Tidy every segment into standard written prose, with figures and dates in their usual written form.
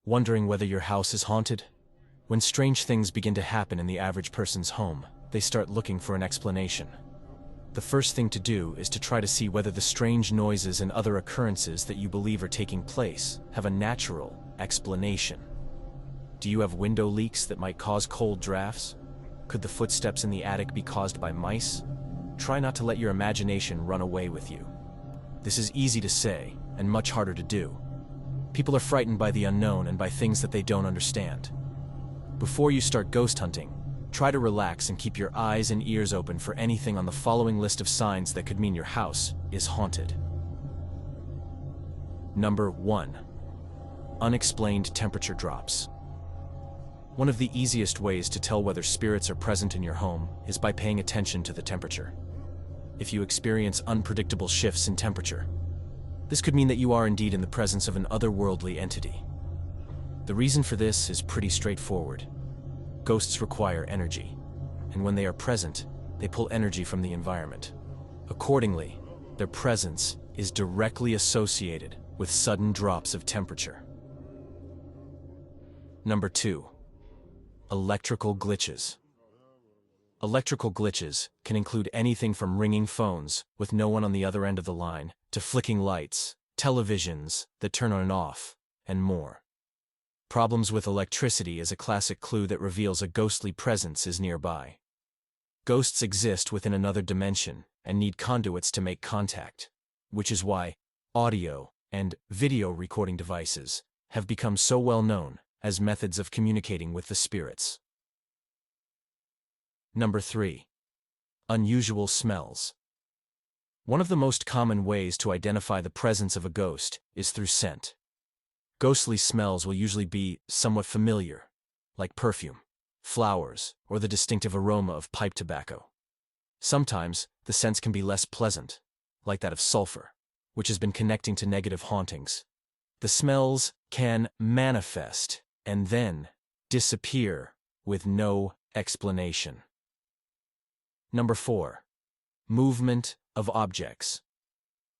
Wondering whether your house is haunted? When strange things begin to happen in the average person's home, they start looking for an explanation. The first thing to do is to try to see whether the strange noises and other occurrences that you believe are taking place have a natural explanation. Do you have window leaks that might cause cold drafts? Could the footsteps in the attic be caused by mice? Try not to let your imagination run away with you. This is easy to say and much harder to do. People are frightened by the unknown and by things that they don't understand. Before you start ghost hunting, try to relax and keep your eyes and ears open for anything on the following list of signs that could mean your house is haunted. Number 1. Unexplained temperature drops. One of the easiest ways to tell whether spirits are present in your home is by paying attention to the temperature. If you experience unpredictable shifts in temperature, this could mean that you are indeed in the presence of an otherworldly entity. The reason for this is pretty straightforward. Ghosts require energy, and when they are present, they pull energy from the environment. Accordingly, their presence is directly associated with sudden drops of temperature. Number 2. Electrical glitches. Electrical glitches can include anything from ringing phones with no one on the other end of the line, to flicking lights, televisions that turn on and off, and more. Problems with electricity is a classic clue that reveals a ghostly presence is nearby. Ghosts exist within another dimension and need conduits to make contact, which is why audio and video recording devices have become so well known as methods of communicating with the spirits. Number 3. Unusual smells. One of the most common ways to identify the presence of a ghost is through scent. Ghostly smells will usually be somewhat familiar, like perfume, flowers, or the distinctive aroma of pipe tobacco. Sometimes, the scents can be less pleasant, like that of sulfur, which has been connecting to negative hauntings. The smells can manifest and then disappear with no explanation. Number 4. Movement of objects.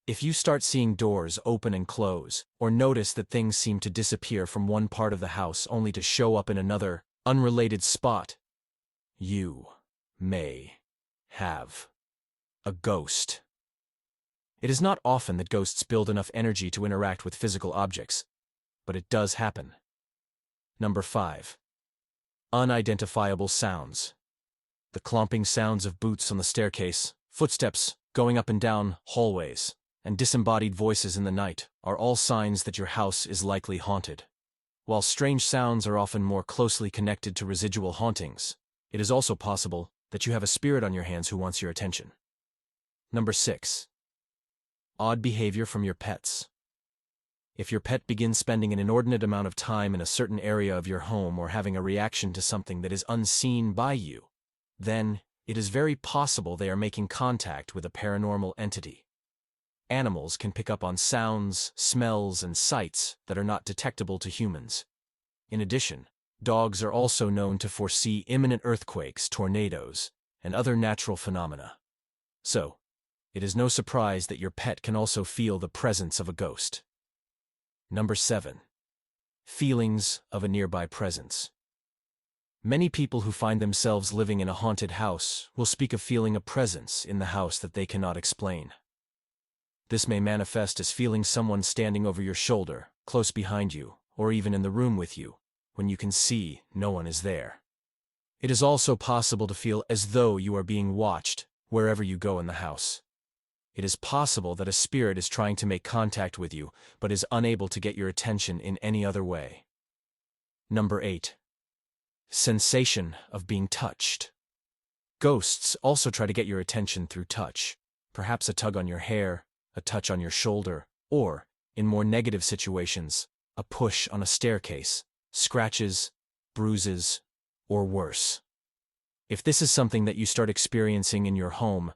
If you start seeing doors open and close, or notice that things seem to disappear from one part of the house only to show up in another, unrelated spot, you may have a ghost. It is not often that ghosts build enough energy to interact with physical objects, but it does happen. Number 5. Unidentifiable sounds. The clomping sounds of boots on the staircase, footsteps going up and down hallways, and disembodied voices in the night are all signs that your house is likely haunted. While strange sounds are often more closely connected to residual hauntings, it is also possible that you have a spirit on your hands who wants your attention. Number 6. Odd behavior from your pets. If your pet begins spending an inordinate amount of time in a certain area of your home or having a reaction to something that is unseen by you, then it is very possible they are making contact with a paranormal entity. Animals can pick up on sounds, smells, and sights that are not detectable to humans. In addition, dogs are also known to foresee imminent earthquakes, tornadoes, and other natural phenomena. So, it is no surprise that your pet can also feel the presence of a ghost. Number 7. Feelings of a nearby presence. Many people who find themselves living in a haunted house will speak of feeling a presence in the house that they cannot explain. This may manifest as feeling someone standing over your shoulder, close behind you, or even in the room with you, when you can see no one is there. It is also possible to feel as though you are being watched wherever you go in the house. It is possible that a spirit is trying to make contact with you, but is unable to get your attention in any other way. Number 8. Sensation of being touched. Ghosts also try to get your attention through touch, perhaps a tug on your hair, a touch on your shoulder, or, in more negative situations, a push on a staircase, scratches, bruises, or worse. If this is something that you start experiencing in your home,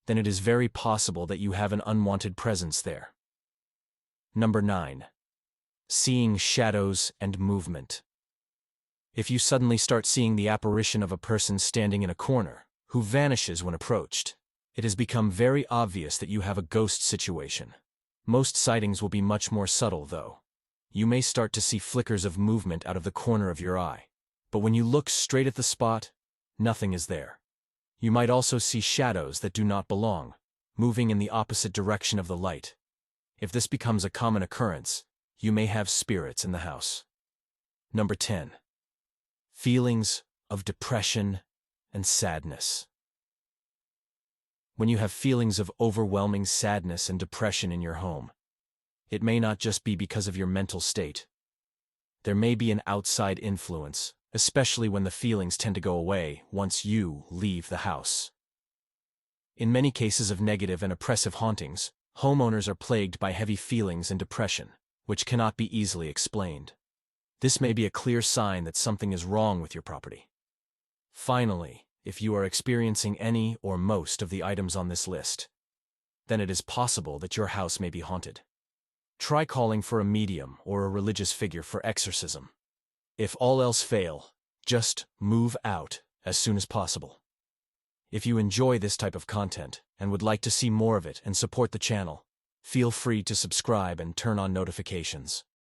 then it is very possible that you have an unwanted presence there. Number 9. Seeing shadows and movement. If you suddenly start seeing the apparition of a person standing in a corner, who vanishes when approached, it has become very obvious that you have a ghost situation. Most sightings will be much more subtle, though. you may start to see flickers of movement out of the corner of your eye. But when you look straight at the spot, nothing is there. You might also see shadows that do not belong, moving in the opposite direction of the light. If this becomes a common occurrence, you may have spirits in the house. Number 10. Feelings of depression and sadness. When you have feelings of overwhelming sadness and depression in your home, it may not just be because of your mental state. There may be an outside influence, especially when the feelings tend to go away once you leave the house. In many cases of negative and oppressive hauntings, homeowners are plagued by heavy feelings and depression, which cannot be easily explained. This may be a clear sign that something is wrong with your property. Finally, if you are experiencing any or most of the items on this list, then it is possible that your house may be haunted. Try calling for a medium or a religious figure for exorcism. If all else fail, just move out as soon as possible. If you enjoy this type of content and would like to see more of it and support the channel, feel free to subscribe and turn on notifications.